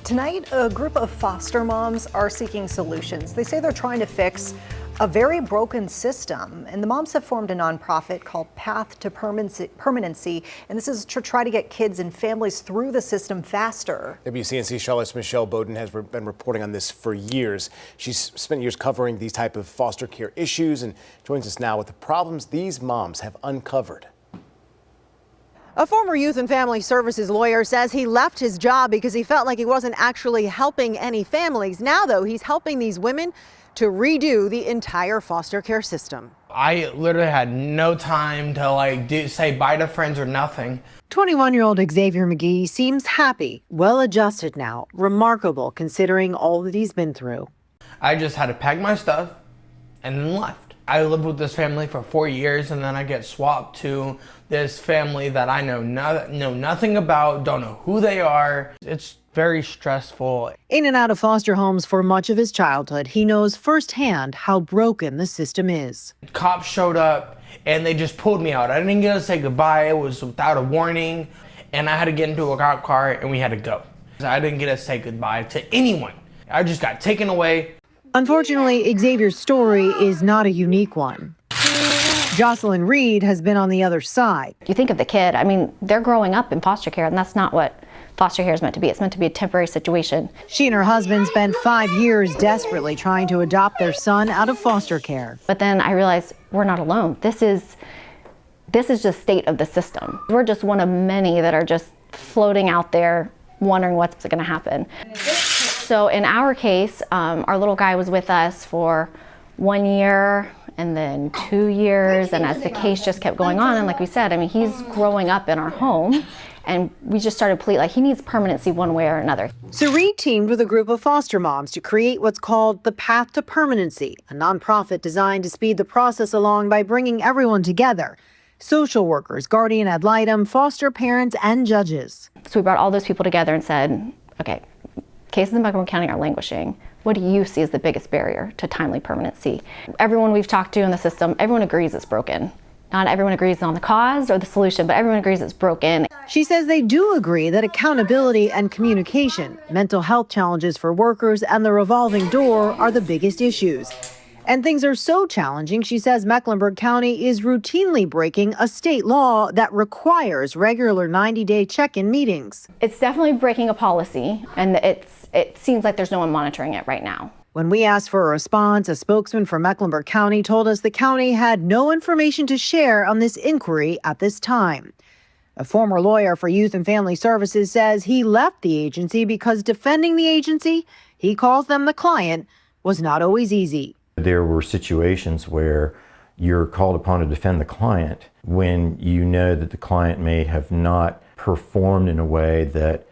Tonight, a group of foster moms are seeking solutions. They say they're trying to fix a very broken system, and the moms have formed a nonprofit called Path to Permanency, and this is to try to get kids and families through the system faster. WCNC Charlotte's Michelle Bowden has been reporting on this for years. She's spent years covering these type of foster care issues and joins us now with the problems these moms have uncovered. A former youth and family services lawyer says he left his job because he felt like he wasn't actually helping any families. Now, though, he's helping these women to redo the entire foster care system. I literally had no time to say bye to friends or nothing. 21-year-old Xzavier McGhee seems happy, well adjusted now. Remarkable considering all that he's been through. I just had to pack my stuff and then left. I lived with this family for 4 years, and then I get swapped to this family that I know nothing about, don't know who they are. It's very stressful. In and out of foster homes for much of his childhood, he knows firsthand how broken the system is. Cops showed up and they just pulled me out. I didn't get to say goodbye. It was without a warning, and I had to get into a cop car and we had to go. I didn't get to say goodbye to anyone. I just got taken away. Unfortunately, Xzavier's story is not a unique one. Jocelyn Reed has been on the other side. You think of the kid, I mean, they're growing up in foster care, and that's not what foster care is meant to be. It's meant to be a temporary situation. She and her husband spent 5 years desperately trying to adopt their son out of foster care. But then I realized we're not alone. This is just state of the system. We're just one of many that are just floating out there wondering what's going to happen. So in our case, our little guy was with us for 1 year and then 2 years, and as the case just kept going on, and like we said, I mean, he's growing up in our home, and we just started pleading, like, he needs permanency one way or another. So Reed teamed with a group of foster moms to create what's called the Path to Permanency, a nonprofit designed to speed the process along by bringing everyone together. Social workers, guardian ad litem, foster parents, and judges. So we brought all those people together and said, okay, cases in Mecklenburg County are languishing. What do you see as the biggest barrier to timely permanency? Everyone we've talked to in the system, everyone agrees it's broken. Not everyone agrees on the cause or the solution, but everyone agrees it's broken. She says they do agree that accountability and communication, mental health challenges for workers, and the revolving door are the biggest issues. And things are so challenging, she says Mecklenburg County is routinely breaking a state law that requires regular 90-day check-in meetings. It's definitely breaking a policy, and it seems like there's no one monitoring it right now. When we asked for a response, a spokesman for Mecklenburg County told us the county had no information to share on this inquiry at this time. A former lawyer for Youth and Family Services says he left the agency because defending the agency, he calls them the client, was not always easy. There were situations where you're called upon to defend the client when you know that the client may have not performed in a way that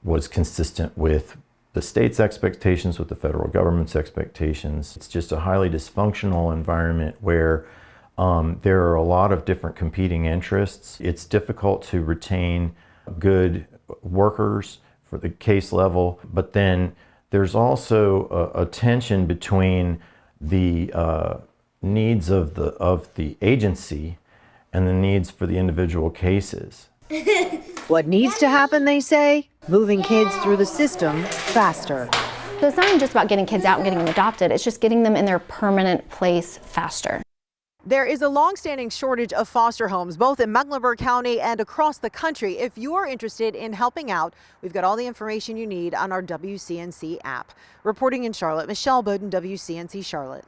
was consistent with the state's expectations, with the federal government's expectations. It's just a highly dysfunctional environment where there are a lot of different competing interests. It's difficult to retain good workers for the case level, but then there's also a tension between the needs of the agency and the needs for the individual cases. What needs to happen, they say? Moving kids through the system faster. So it's not even just about getting kids out and getting them adopted, it's just getting them in their permanent place faster. There is a long-standing shortage of foster homes, both in Mecklenburg County and across the country. If you're interested in helping out, we've got all the information you need on our WCNC app. Reporting in Charlotte, Michelle Bowden, WCNC Charlotte.